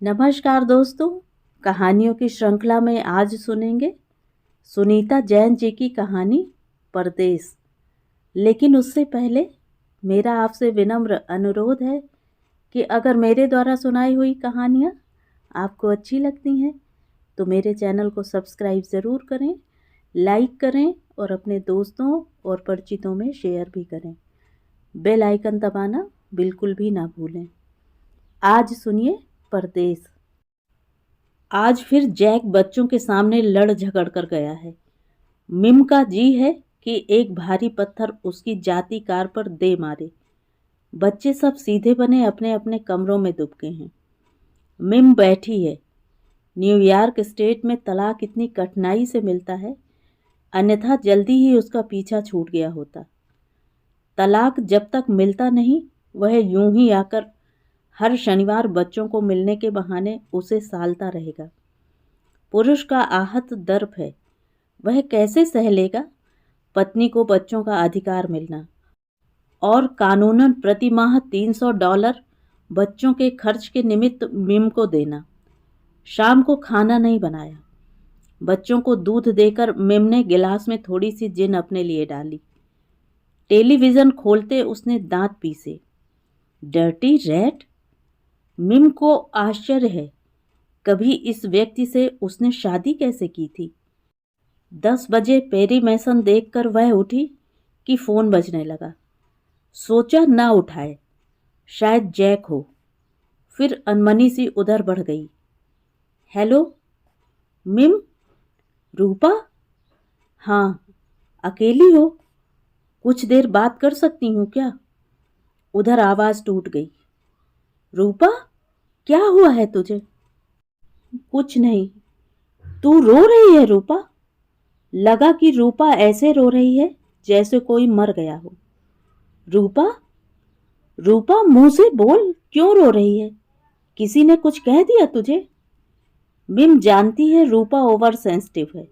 नमस्कार दोस्तों, कहानियों की श्रृंखला में आज सुनेंगे सुनीता जैन जी की कहानी परदेस। लेकिन उससे पहले मेरा आपसे विनम्र अनुरोध है कि अगर मेरे द्वारा सुनाई हुई कहानियाँ आपको अच्छी लगती हैं तो मेरे चैनल को सब्सक्राइब ज़रूर करें, लाइक करें और अपने दोस्तों और परिचितों में शेयर भी करें। बेल आइकन दबाना बिल्कुल भी ना भूलें। आज सुनिए परदेस। आज फिर जैक बच्चों के सामने लड़ झगड़ कर गया है। मिम का जी है कि एक भारी पत्थर उसकी जाती कार पर दे मारे। बच्चे सब सीधे बने अपने अपने कमरों में दुबके हैं। मिम बैठी है। न्यूयॉर्क स्टेट में तलाक इतनी कठिनाई से मिलता है, अन्यथा जल्दी ही उसका पीछा छूट गया होता। तलाक जब तक मिलता नहीं, वह यूं ही आकर हर शनिवार बच्चों को मिलने के बहाने उसे सालता रहेगा। पुरुष का आहत दर्प है, वह कैसे सह लेगा पत्नी को बच्चों का अधिकार मिलना और कानूनन प्रति माह $300 बच्चों के खर्च के निमित्त मिम को देना। शाम को खाना नहीं बनाया। बच्चों को दूध देकर मिम ने गिलास में थोड़ी सी जिन अपने लिए डाली। टेलीविज़न खोलते उसने दांत पीसे। Dirty rat. मिम को आश्चर्य है, कभी इस व्यक्ति से उसने शादी कैसे की थी। 10 बजे पेरी मैसन देखकर वह उठी कि फ़ोन बजने लगा। सोचा ना उठाए, शायद जैक हो। फिर अनमनी सी उधर बढ़ गई। हेलो मिम। रूपा? हाँ, अकेली हो? कुछ देर बात कर सकती हूँ क्या? उधर आवाज़ टूट गई। रूपा, क्या हुआ है तुझे? कुछ नहीं। तू रो रही है रूपा? लगा कि रूपा ऐसे रो रही है जैसे कोई मर गया हो। रूपा? रूपा, मुंह से बोल, क्यों रो रही है? किसी ने कुछ कह दिया तुझे? मिम जानती है रूपा ओवर सेंसिटिव है।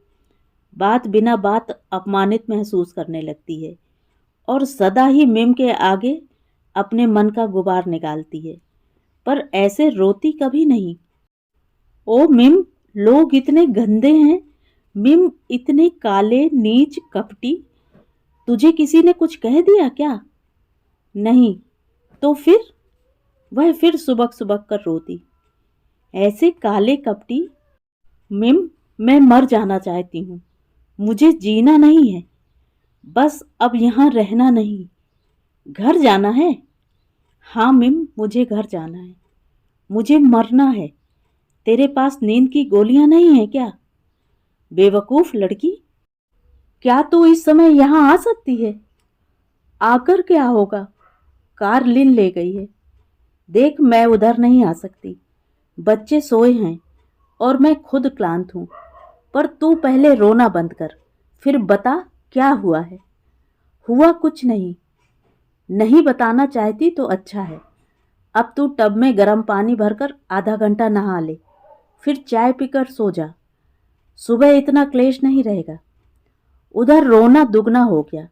बात बिना बात अपमानित महसूस करने लगती है और सदा ही मिम के आगे अपने मन का गुबार निकालती है, पर ऐसे रोती कभी नहीं। ओ मिम, लोग इतने गंदे हैं। मिम, इतने काले, नीच, कपटी। तुझे किसी ने कुछ कह दिया क्या? नहीं। तो फिर? वह फिर सुबक सुबक कर रोती। ऐसे काले कपटी। मिम, मैं मर जाना चाहती हूँ। मुझे जीना नहीं है, बस अब यहाँ रहना नहीं। घर जाना है? हाँ मिम, मुझे घर जाना है। मुझे मरना है। तेरे पास नींद की गोलियां नहीं है क्या? बेवकूफ लड़की, क्या तू इस समय यहाँ आ सकती है? आकर क्या होगा? कार लिन ले गई है। देख, मैं उधर नहीं आ सकती। बच्चे सोए हैं और मैं खुद क्लांत हूँ। पर तू पहले रोना बंद कर, फिर बता क्या हुआ है। हुआ कुछ नहीं। नहीं बताना चाहती तो अच्छा है। अब तू टब में गर्म पानी भरकर आधा घंटा नहा ले, फिर चाय पीकर सो जा। सुबह इतना क्लेश नहीं रहेगा। उधर रोना दुगना हो गया।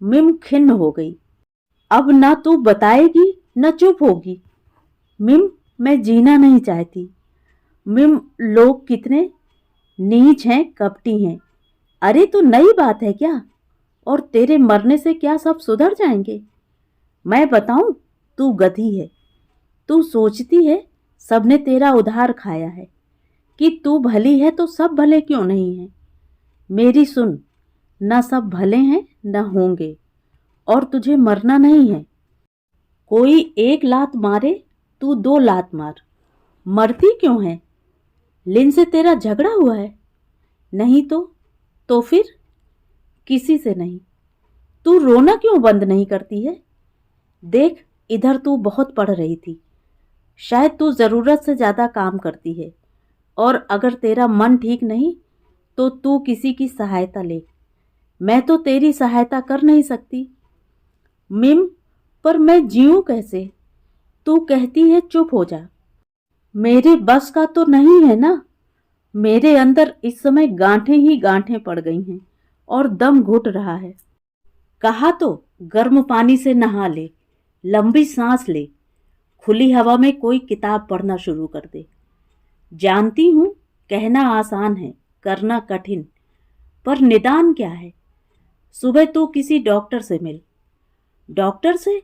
मिम खिन्न हो गई। अब ना तू बताएगी न चुप होगी। मिम, मैं जीना नहीं चाहती। मिम, लोग कितने नीच हैं, कपटी हैं। अरे तो नई बात है क्या? और तेरे मरने से क्या सब सुधर जाएंगे? मैं बताऊं, तू गधी है। तू सोचती है सबने तेरा उधार खाया है कि तू भली है तो सब भले क्यों नहीं हैं। मेरी सुन, न सब भले हैं न होंगे, और तुझे मरना नहीं है। कोई एक लात मारे, तू 2 लात मार। मरती क्यों है? लिन से तेरा झगड़ा हुआ है? नहीं तो फिर? किसी से नहीं। तू रोना क्यों बंद नहीं करती है? देख, इधर तू बहुत पढ़ रही थी। शायद तू ज़रूरत से ज़्यादा काम करती है, और अगर तेरा मन ठीक नहीं तो तू किसी की सहायता ले। मैं तो तेरी सहायता कर नहीं सकती। मिम, पर मैं जीऊँ कैसे? तू कहती है चुप हो जा। मेरे बस का तो नहीं है ना। मेरे अंदर इस समय गांठें ही गांठें पड़ गई हैं और दम घुट रहा है। कहा तो गर्म पानी से नहा ले, लंबी सांस ले, खुली हवा में कोई किताब पढ़ना शुरू कर दे। जानती हूँ कहना आसान है, करना कठिन, पर निदान क्या है? सुबह तू किसी डॉक्टर से मिल। डॉक्टर से?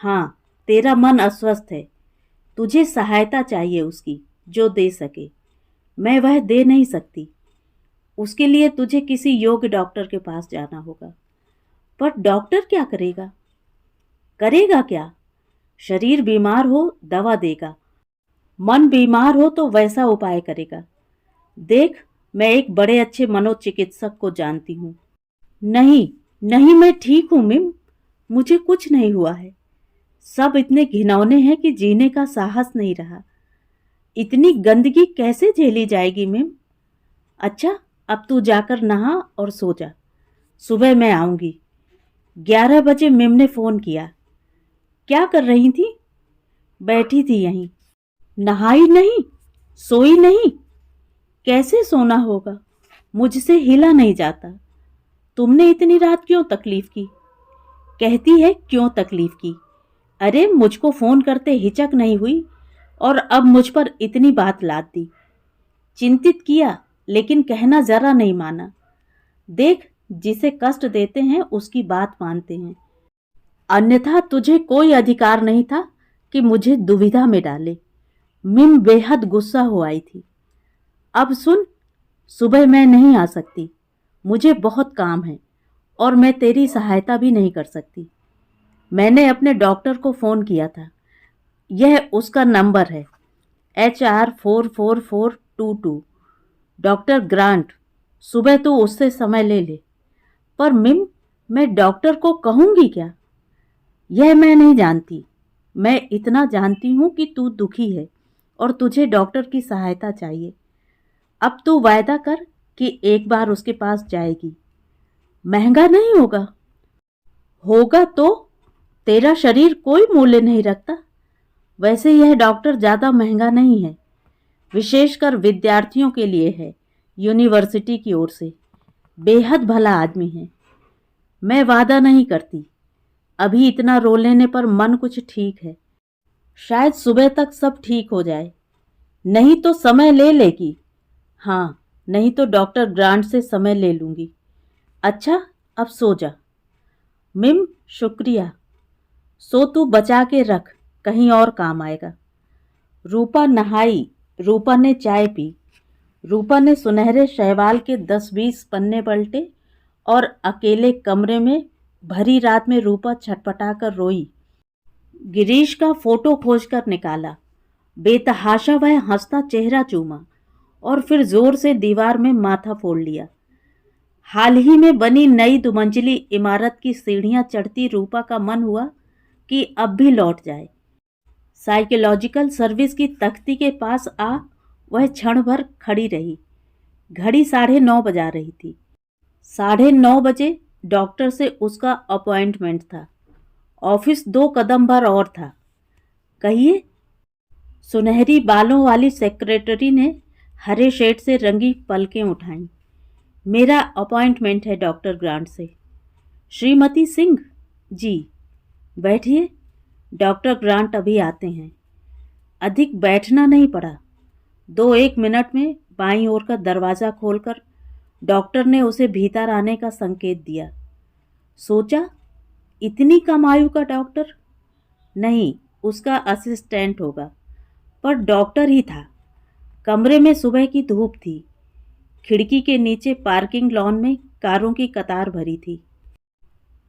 हाँ, तेरा मन अस्वस्थ है, तुझे सहायता चाहिए उसकी, जो दे सके। मैं वह दे नहीं सकती। उसके लिए तुझे किसी योग्य डॉक्टर के पास जाना होगा। पर डॉक्टर क्या करेगा? करेगा क्या? शरीर बीमार हो दवा देगा, मन बीमार हो तो वैसा उपाय करेगा। देख, मैं एक बड़े अच्छे मनोचिकित्सक को जानती हूँ। नहीं, नहीं, मैं ठीक हूँ मिम, मुझे कुछ नहीं हुआ है। सब इतने घिनौने हैं कि जीने का साहस नहीं रहा। इतनी गंदगी कैसे झेली जाएगी मिम? अच्छा, अब तू जाकर नहा और सो जा, सुबह मैं आऊंगी। 11 बजे मिम ने फोन किया। क्या कर रही थी? बैठी थी यहीं। नहाई नहीं, सोई नहीं? कैसे सोना होगा, मुझसे हिला नहीं जाता। तुमने इतनी रात क्यों तकलीफ की? कहती है क्यों तकलीफ की? अरे मुझको फोन करते हिचक नहीं हुई और अब मुझ पर इतनी बात लाद दी। चिंतित किया, लेकिन कहना जरा नहीं माना। देख, जिसे कष्ट देते हैं उसकी बात मानते हैं, अन्यथा तुझे कोई अधिकार नहीं था कि मुझे दुविधा में डाले। मिम बेहद गुस्सा हो आई थी। अब सुन, सुबह मैं नहीं आ सकती, मुझे बहुत काम है और मैं तेरी सहायता भी नहीं कर सकती। मैंने अपने डॉक्टर को फ़ोन किया था, यह उसका नंबर है, HR 44422। डॉक्टर ग्रांट, सुबह तू उससे समय ले ले। पर मिम, मैं डॉक्टर को कहूँगी क्या? यह मैं नहीं जानती। मैं इतना जानती हूँ कि तू दुखी है और तुझे डॉक्टर की सहायता चाहिए। अब तू वायदा कर कि एक बार उसके पास जाएगी। महंगा नहीं होगा? होगा तो तेरा शरीर कोई मूल्य नहीं रखता। वैसे यह डॉक्टर ज़्यादा महंगा नहीं है, विशेषकर विद्यार्थियों के लिए है, यूनिवर्सिटी की ओर से। बेहद भला आदमी है। मैं वादा नहीं करती, अभी इतना रो लेने पर मन कुछ ठीक है। शायद सुबह तक सब ठीक हो जाए, नहीं तो समय ले लेगी। हाँ, नहीं तो डॉक्टर ग्रांट से समय ले लूँगी। अच्छा, अब सो जा। मिम, शुक्रिया। सो तू बचा के रख, कहीं और काम आएगा। रूपा नहाई, रूपा ने चाय पी। रूपा ने सुनहरे शैवाल के 10-20 पन्ने पलटे और अकेले कमरे में भरी रात में रूपा छटपटा कर रोई। गिरीश का फोटो खोजकर निकाला। बेतहाशा वह हंसता चेहरा चूमा और फिर जोर से दीवार में माथा फोड़ लिया। हाल ही में बनी नई दुमंजिली इमारत की सीढ़ियां चढ़ती रूपा का मन हुआ कि अब भी लौट जाए। साइकोलॉजिकल सर्विस की तख्ती के पास आ वह क्षण भर खड़ी रही। घड़ी 9:30 बजा रही थी। 9:30 बजे डॉक्टर से उसका अपॉइंटमेंट था। ऑफिस 2 कदम भर और था। कहिए। सुनहरी बालों वाली सेक्रेटरी ने हरे शेड से रंगी पलकें उठाईं। मेरा अपॉइंटमेंट है डॉक्टर ग्रांट से। श्रीमती सिंह? जी। बैठिए, डॉक्टर ग्रांट अभी आते हैं। अधिक बैठना नहीं पड़ा। 2-1 मिनट में बाईं ओर का दरवाज़ा खोलकर डॉक्टर ने उसे भीतर आने का संकेत दिया। सोचा, इतनी कम आयु का डॉक्टर? नहीं, उसका असिस्टेंट होगा, पर डॉक्टर ही था। कमरे में सुबह की धूप थी। खिड़की के नीचे पार्किंग लॉन में कारों की कतार भरी थी।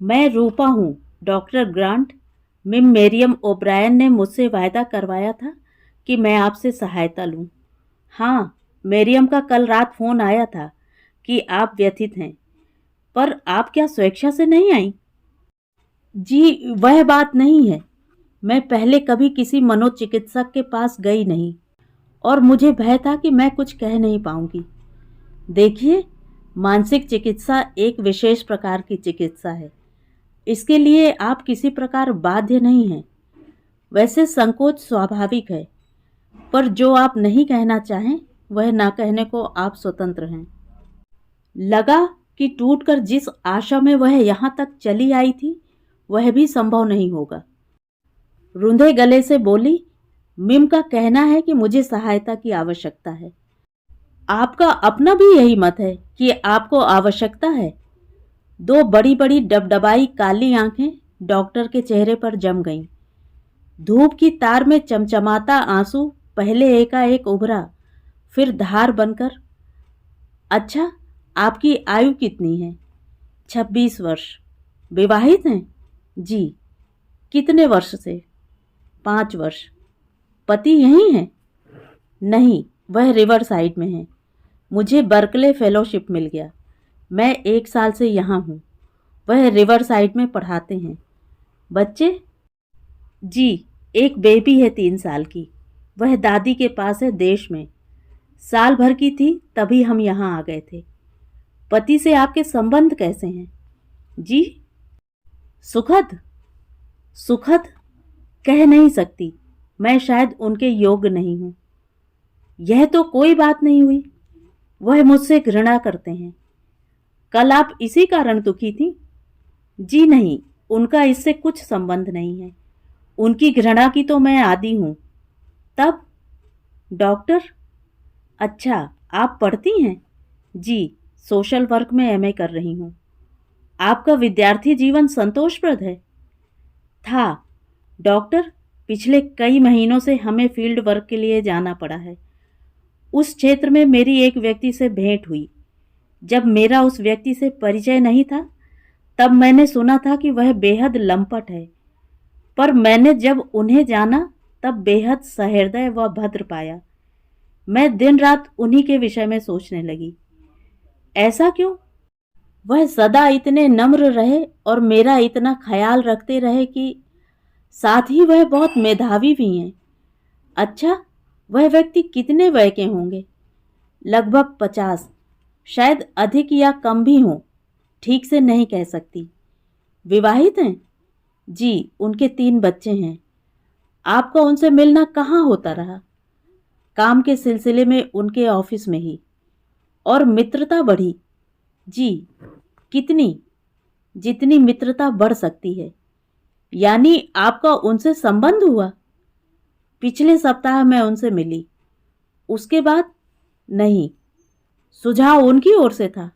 मैं रूपा हूँ, डॉक्टर ग्रांट। मिम मेरियम ओब्रायन ने मुझसे वायदा करवाया था कि मैं आपसे सहायता लूँ। हाँ, मेरियम का कल रात फ़ोन आया था कि आप व्यथित हैं, पर आप क्या स्वेच्छा से नहीं आई? जी, वह बात नहीं है। मैं पहले कभी किसी मनोचिकित्सक के पास गई नहीं और मुझे भय था कि मैं कुछ कह नहीं पाऊंगी। देखिए, मानसिक चिकित्सा एक विशेष प्रकार की चिकित्सा है। इसके लिए आप किसी प्रकार बाध्य नहीं हैं। वैसे संकोच स्वाभाविक है, पर जो आप नहीं कहना चाहें वह ना कहने को आप स्वतंत्र हैं। लगा कि टूटकर जिस आशा में वह यहाँ तक चली आई थी वह भी संभव नहीं होगा। रुंधे गले से बोली, मिम का कहना है कि मुझे सहायता की आवश्यकता है। आपका अपना भी यही मत है कि आपको आवश्यकता है? दो बड़ी बड़ी डबडबाई काली आंखें डॉक्टर के चेहरे पर जम गईं। धूप की तार में चमचमाता आंसू पहले एकाएक उभरा, फिर धार बनकर। अच्छा, आपकी आयु कितनी है? 26 वर्ष। विवाहित हैं? जी। कितने वर्ष से? 5 वर्ष। पति यहीं हैं? नहीं, वह रिवर साइड में है। मुझे बर्कले फेलोशिप मिल गया। मैं 1 साल से यहाँ हूँ। वह रिवर साइड में पढ़ाते हैं। बच्चे? जी, एक बेबी है 3 साल की। वह दादी के पास है देश में। साल भर की थी तभी हम यहाँ आ गए थे। पति से आपके संबंध कैसे हैं? जी, सुखद। सुखद कह नहीं सकती, मैं शायद उनके योग्य नहीं हूँ। यह तो कोई बात नहीं हुई। वह मुझसे घृणा करते हैं। कल आप इसी कारण दुखी थी? जी नहीं, उनका इससे कुछ संबंध नहीं है। उनकी घृणा की तो मैं आदी हूँ। तब? डॉक्टर? अच्छा, आप पढ़ती हैं? जी, सोशल वर्क में एमए कर रही हूँ। आपका विद्यार्थी जीवन संतोषप्रद है? था। डॉक्टर, पिछले कई महीनों से हमें फील्ड वर्क के लिए जाना पड़ा है। उस क्षेत्र में मेरी एक व्यक्ति से भेंट हुई। जब मेरा उस व्यक्ति से परिचय नहीं था, तब मैंने सुना था कि वह बेहद लंपट है, पर मैंने जब उन्हें जाना तब बेहद सहृदय व भद्र पाया। मैं दिन रात उन्हीं के विषय में सोचने लगी। ऐसा क्यों? वह सदा इतने नम्र रहे और मेरा इतना ख्याल रखते रहे कि साथ ही वह बहुत मेधावी भी हैं। अच्छा, वह व्यक्ति कितने वय के होंगे? लगभग 50, शायद अधिक या कम भी हों, ठीक से नहीं कह सकती। विवाहित हैं? जी, उनके 3 बच्चे हैं। आपका उनसे मिलना कहाँ होता रहा? काम के सिलसिले में उनके ऑफिस में ही। और मित्रता बढ़ी? जी। कितनी? जितनी मित्रता बढ़ सकती है। यानी आपका उनसे संबंध हुआ? पिछले सप्ताह मैं उनसे मिली। उसके बाद? नहीं। सुझाव उनकी ओर से था?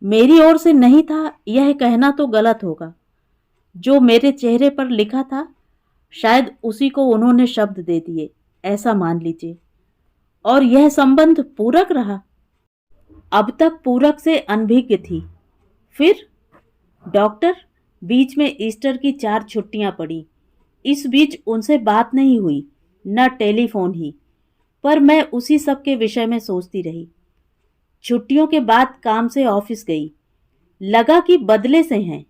मेरी ओर से नहीं था, यह कहना तो गलत होगा। जो मेरे चेहरे पर लिखा था, शायद उसी को उन्होंने शब्द दे दिए, ऐसा मान लीजिए। और यह संबंध पूरक रहा? अब तक पूरक से अनभिज्ञ थी। फिर? डॉक्टर, बीच में ईस्टर की 4 छुट्टियां पड़ी। इस बीच उनसे बात नहीं हुई, न टेलीफोन ही, पर मैं उसी सब के विषय में सोचती रही। छुट्टियों के बाद काम से ऑफिस गई। लगा कि बदले से हैं।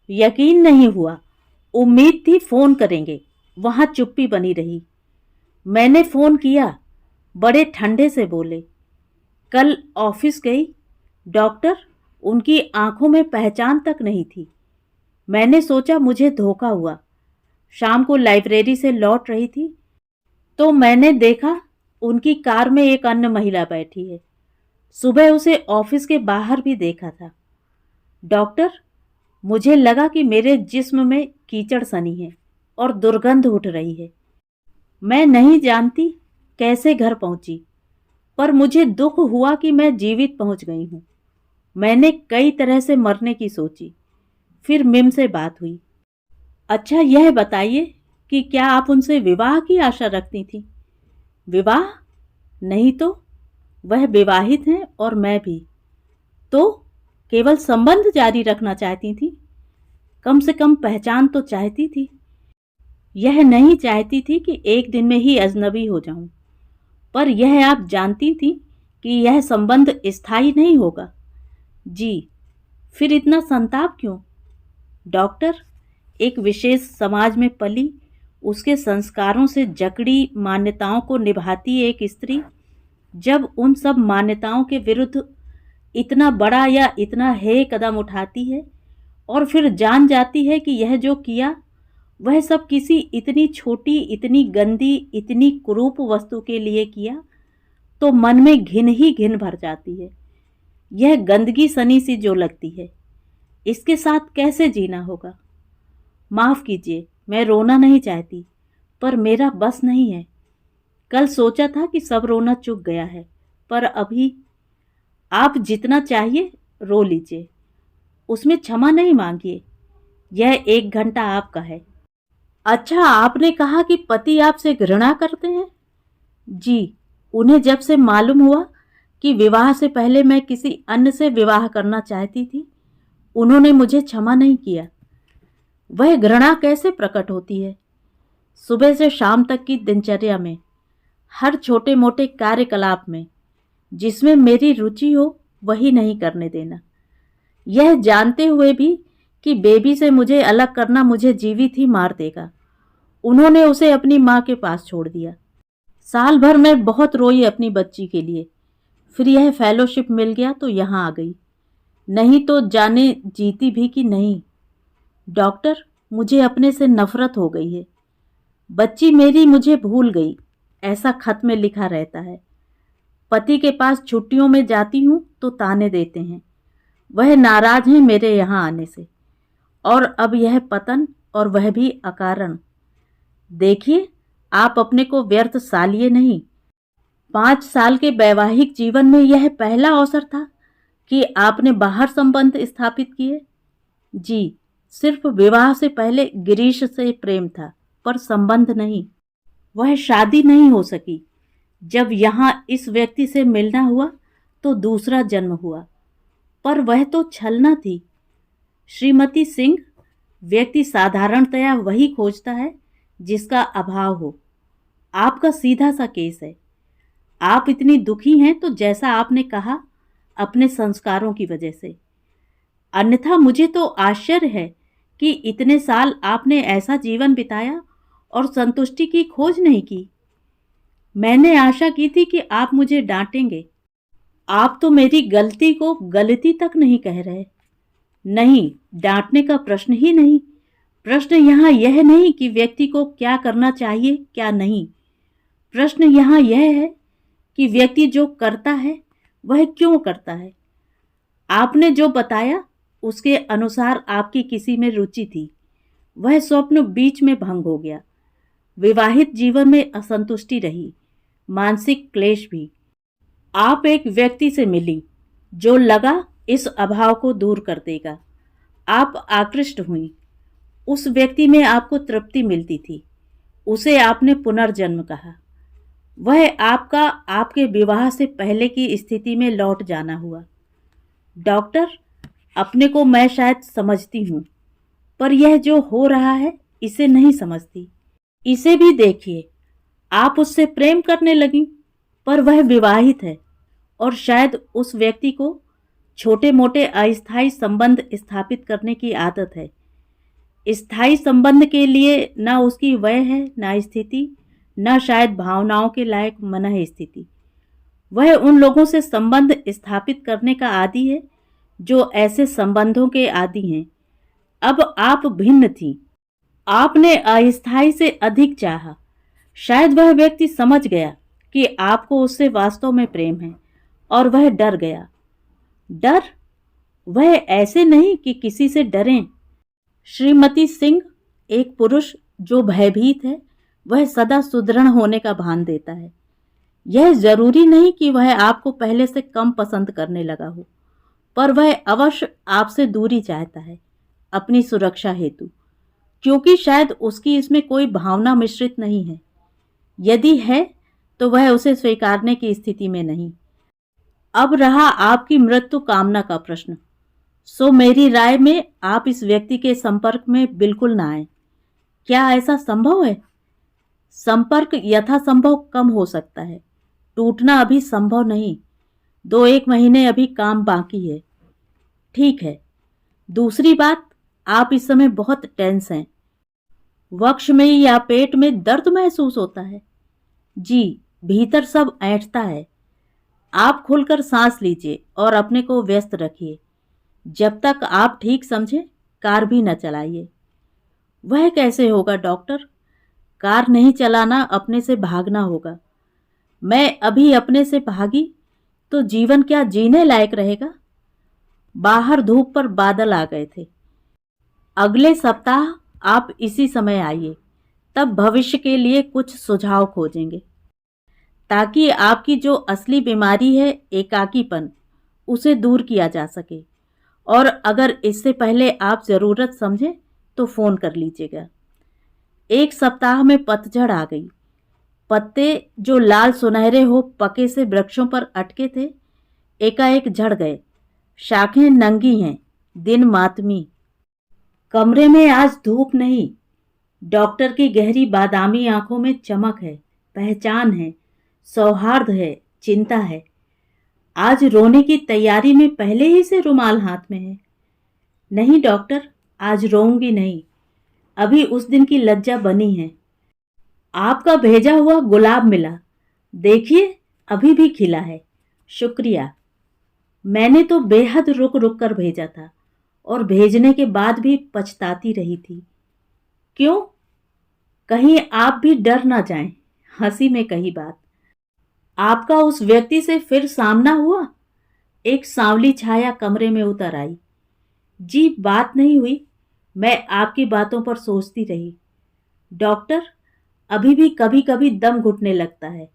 यकीन नहीं हुआ। उम्मीद थी फोन करेंगे। वहां चुप्पी बनी रही। मैंने फोन किया। बड़े ठंडे से बोले, कल ऑफिस गई? डॉक्टर, उनकी आंखों में पहचान तक नहीं थी। मैंने सोचा मुझे धोखा हुआ। शाम को लाइब्रेरी से लौट रही थी तो मैंने देखा उनकी कार में एक अन्य महिला बैठी है। सुबह उसे ऑफिस के बाहर भी देखा था। डॉक्टर, मुझे लगा कि मेरे जिस्म में कीचड़ सनी है और दुर्गंध उठ रही है। मैं नहीं जानती कैसे घर पहुंची, पर मुझे दुख हुआ कि मैं जीवित पहुंच गई हूं। मैंने कई तरह से मरने की सोची। फिर मिम से बात हुई। अच्छा, यह बताइए कि क्या आप उनसे विवाह की आशा रखती थी? विवाह? नहीं तो। वह विवाहित हैं और मैं भी। तो केवल संबंध जारी रखना चाहती थी? कम से कम पहचान तो चाहती थी। यह नहीं चाहती थी कि एक दिन में ही अजनबी हो जाऊं। पर यह आप जानती थी कि यह संबंध स्थायी नहीं होगा। जी। फिर इतना संताप क्यों? डॉक्टर, एक विशेष समाज में पली, उसके संस्कारों से जकड़ी मान्यताओं को निभाती एक स्त्री जब उन सब मान्यताओं के विरुद्ध इतना बड़ा या इतना हेय कदम उठाती है और फिर जान जाती है कि यह जो किया वह सब किसी इतनी छोटी, इतनी गंदी, इतनी कुरूप वस्तु के लिए किया, तो मन में घिन ही घिन भर जाती है। यह गंदगी सनी सी जो लगती है, इसके साथ कैसे जीना होगा? माफ कीजिए, मैं रोना नहीं चाहती, पर मेरा बस नहीं है। कल सोचा था कि सब रोना चुक गया है, पर अभी आप जितना चाहिए रो लीजिए, उसमें क्षमा नहीं मांगिए। यह 1 घंटा आपका है। अच्छा, आपने कहा कि पति आपसे घृणा करते हैं? जी, उन्हें जब से मालूम हुआ कि विवाह से पहले मैं किसी अन्य से विवाह करना चाहती थी, उन्होंने मुझे क्षमा नहीं किया। वह घृणा कैसे प्रकट होती है? सुबह से शाम तक की दिनचर्या में, हर छोटे मोटे कार्यकलाप में, जिसमें मेरी रुचि हो वही नहीं करने देना। यह जानते हुए भी कि बेबी से मुझे अलग करना मुझे जीवित ही मार देगा, उन्होंने उसे अपनी माँ के पास छोड़ दिया। साल भर मैं बहुत रोई अपनी बच्ची के लिए, फिर यह फेलोशिप मिल गया तो यहाँ आ गई, नहीं तो जाने जीती भी कि नहीं। डॉक्टर, मुझे अपने से नफरत हो गई है। बच्ची मेरी मुझे भूल गई, ऐसा खत में लिखा रहता है। पति के पास छुट्टियों में जाती हूँ तो ताने देते हैं, वह नाराज हैं मेरे यहाँ आने से। और अब यह पतन, और वह भी अकारण। देखिए, आप अपने को व्यर्थ सालिए नहीं। 5 साल के वैवाहिक जीवन में यह पहला अवसर था कि आपने बाहर संबंध स्थापित किए। जी, सिर्फ विवाह से पहले गिरीश से प्रेम था, पर संबंध नहीं। वह शादी नहीं हो सकी। जब यहाँ इस व्यक्ति से मिलना हुआ तो दूसरा जन्म हुआ, पर वह तो छलना थी। श्रीमती सिंह, व्यक्ति साधारणतया वही खोजता है जिसका अभाव हो। आपका सीधा सा केस है। आप इतनी दुखी हैं तो जैसा आपने कहा, अपने संस्कारों की वजह से। अन्यथा मुझे तो आश्चर्य है कि इतने साल आपने ऐसा जीवन बिताया और संतुष्टि की खोज नहीं की। मैंने आशा की थी कि आप मुझे डांटेंगे। आप तो मेरी गलती को गलती तक नहीं कह रहे। नहीं, डांटने का प्रश्न ही नहीं। प्रश्न यहाँ यह नहीं कि व्यक्ति को क्या करना चाहिए क्या नहीं। प्रश्न यहाँ यह है कि व्यक्ति जो करता है वह क्यों करता है। आपने जो बताया उसके अनुसार आपकी किसी में रुचि थी, वह स्वप्न बीच में भंग हो गया। विवाहित जीवन में असंतुष्टि रही, मानसिक क्लेश भी। आप एक व्यक्ति से मिली जो लगा इस अभाव को दूर कर देगा। आप आकृष्ट हुई। उस व्यक्ति में आपको तृप्ति मिलती थी। उसे आपने पुनर्जन्म कहा। वह आपका आपके विवाह से पहले की स्थिति में लौट जाना हुआ। डॉक्टर, अपने को मैं शायद समझती हूँ, पर यह जो हो रहा है इसे नहीं समझती। इसे भी देखिए, आप उससे प्रेम करने लगी, पर वह विवाहित है और शायद उस व्यक्ति को छोटे मोटे अस्थायी संबंध स्थापित करने की आदत है। स्थायी संबंध के लिए न उसकी वय है, न स्थिति, न शायद भावनाओं के लायक मनः स्थिति। वह उन लोगों से संबंध स्थापित करने का आदी है जो ऐसे संबंधों के आदी हैं। अब आप भिन्न थी। आपने अस्थायी से अधिक चाहा। शायद वह व्यक्ति समझ गया कि आपको उससे वास्तव में प्रेम है और वह डर गया। डर? वह ऐसे नहीं कि किसी से डरें। श्रीमती सिंह, एक पुरुष जो भयभीत है वह सदा सुदृढ़ होने का भान देता है। यह जरूरी नहीं कि वह आपको पहले से कम पसंद करने लगा हो, पर वह अवश्य आपसे दूरी चाहता है, अपनी सुरक्षा हेतु, क्योंकि शायद उसकी इसमें कोई भावना मिश्रित नहीं है। यदि है तो वह उसे स्वीकारने की स्थिति में नहीं। अब रहा आपकी मृत्यु कामना का प्रश्न, सो मेरी राय में आप इस व्यक्ति के संपर्क में बिल्कुल ना आए। क्या ऐसा संभव है? संपर्क यथासंभव कम हो सकता है, टूटना अभी संभव नहीं। 2-1 महीने अभी काम बाकी है। ठीक है। दूसरी बात, आप इस समय बहुत टेंस हैं। वक्ष में या पेट में दर्द महसूस होता है? जी, भीतर सब ऐंठता है। आप खुलकर सांस लीजिए और अपने को व्यस्त रखिए। जब तक आप ठीक समझे, कार भी न चलाइए। वह कैसे होगा डॉक्टर? कार नहीं चलाना अपने से भागना होगा। मैं अभी अपने से भागी तो जीवन क्या जीने लायक रहेगा? बाहर धूप पर बादल आ गए थे। अगले सप्ताह आप इसी समय आइए, तब भविष्य के लिए कुछ सुझाव खोजेंगे, ताकि आपकी जो असली बीमारी है, एकाकीपन, उसे दूर किया जा सके। और अगर इससे पहले आप ज़रूरत समझें तो फ़ोन कर लीजिएगा। 1 सप्ताह में पतझड़ आ गई। पत्ते जो लाल सुनहरे हो पके से वृक्षों पर अटके थे, एकाएक झड़ गए। शाखें नंगी हैं, दिन मातमी। कमरे में आज धूप नहीं। डॉक्टर की गहरी बादामी आंखों में चमक है, पहचान है, सौहार्द है, चिंता है। आज रोने की तैयारी में पहले ही से रुमाल हाथ में है। नहीं डॉक्टर, आज रोऊंगी नहीं। अभी उस दिन की लज्जा बनी है। आपका भेजा हुआ गुलाब मिला, देखिए अभी भी खिला है। शुक्रिया। मैंने तो बेहद रुक रुक कर भेजा था और भेजने के बाद भी पछताती रही थी। क्यों? कहीं आप भी डर ना जाएं। हंसी में कही बात। आपका उस व्यक्ति से फिर सामना हुआ? एक सांवली छाया कमरे में उतर आई। जी बात नहीं हुई। मैं आपकी बातों पर सोचती रही। डॉक्टर, अभी भी कभी कभी दम घुटने लगता है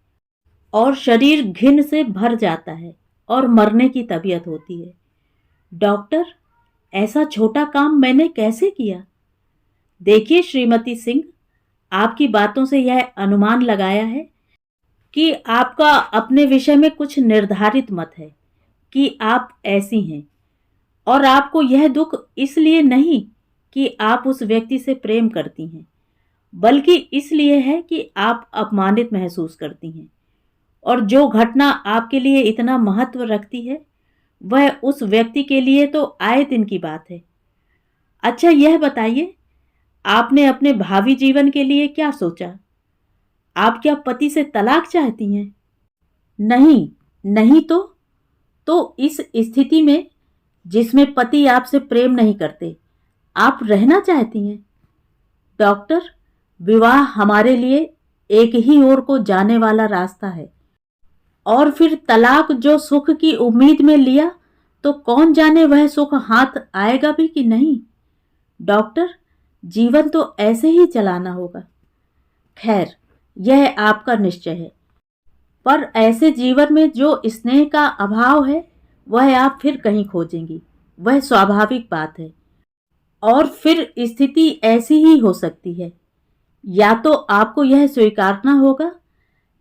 और शरीर घिन से भर जाता है और मरने की तबीयत होती है। डॉक्टर, ऐसा छोटा काम मैंने कैसे किया? देखिए श्रीमती सिंह, आपकी बातों से यह अनुमान लगाया है कि आपका अपने विषय में कुछ निर्धारित मत है कि आप ऐसी हैं, और आपको यह दुख इसलिए नहीं कि आप उस व्यक्ति से प्रेम करती हैं, बल्कि इसलिए है कि आप अपमानित महसूस करती हैं। और जो घटना आपके लिए इतना महत्व रखती है, वह उस व्यक्ति के लिए तो आए दिन की बात है। अच्छा यह बताइए, आपने अपने भावी जीवन के लिए क्या सोचा? आप क्या पति से तलाक चाहती हैं? नहीं, नहीं तो इस स्थिति में जिसमें पति आपसे प्रेम नहीं करते, आप रहना चाहती हैं? डॉक्टर, विवाह हमारे लिए एक ही ओर को जाने वाला रास्ता है, और फिर तलाक जो सुख की उम्मीद में लिया, तो कौन जाने वह सुख हाथ आएगा भी कि नहीं। डॉक्टर, जीवन तो ऐसे ही चलाना होगा। खैर, यह आपका निश्चय है, पर ऐसे जीवन में जो स्नेह का अभाव है, वह आप फिर कहीं खोजेंगी। वह स्वाभाविक बात है। और फिर स्थिति ऐसी ही हो सकती है। या तो आपको यह स्वीकारना होगा,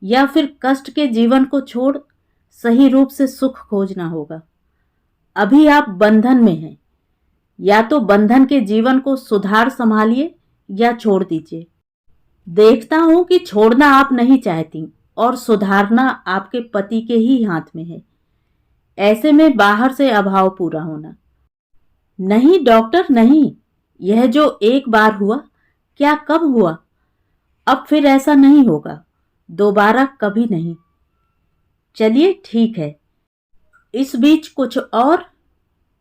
या फिर कष्ट के जीवन को छोड़ सही रूप से सुख खोजना होगा। अभी आप बंधन में हैं। या तो बंधन के जीवन को सुधार संभालिए या छोड़ दीजिए। देखता हूं कि छोड़ना आप नहीं चाहती और सुधारना आपके पति के ही हाथ में है। ऐसे में बाहर से अभाव पूरा होना। नहीं डॉक्टर, नहीं। यह जो एक बार हुआ, क्या कब हुआ? अब फिर ऐसा नहीं होगा, दोबारा कभी नहीं। चलिए ठीक है। इस बीच कुछ और?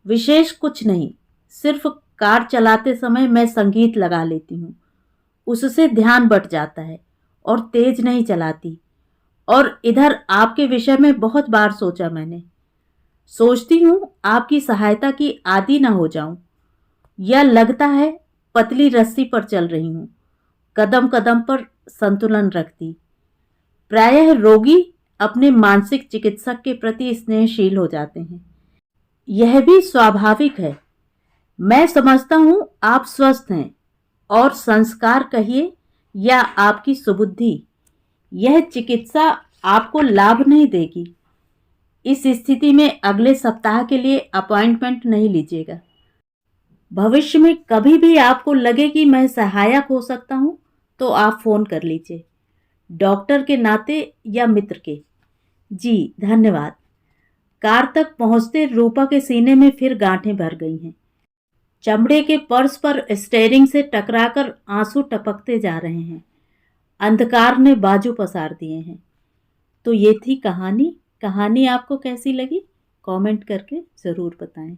विशेष कुछ नहीं, सिर्फ कार चलाते समय मैं संगीत लगा लेती हूँ। उससे ध्यान बट जाता है और तेज नहीं चलाती। और इधर आपके विषय में बहुत बार सोचा मैंने। सोचती हूँ आपकी सहायता की आदी ना हो जाऊं, या लगता है पतली रस्सी पर चल रही हूँ, कदम कदम पर संतुलन रखती। प्रायः रोगी अपने मानसिक चिकित्सक के प्रति स्नेहशील हो जाते हैं। यह भी स्वाभाविक है। मैं समझता हूँ आप स्वस्थ हैं, और संस्कार कहिए या आपकी सुबुद्धि, यह चिकित्सा आपको लाभ नहीं देगी। इस स्थिति में अगले सप्ताह के लिए अपॉइंटमेंट नहीं लीजिएगा। भविष्य में कभी भी आपको लगे कि मैं सहायक हो सकता हूं, तो आप फोन कर लीजिए, डॉक्टर के नाते या मित्र के। जी धन्यवाद। कार तक पहुंचते रूपा के सीने में फिर गांठें भर गई हैं। चमड़े के पर्स पर स्टेयरिंग से टकराकर आंसू टपकते जा रहे हैं। अंधकार ने बाजू पसार दिए हैं। तो ये थी कहानी। कहानी आपको कैसी लगी? कमेंट करके ज़रूर बताएं।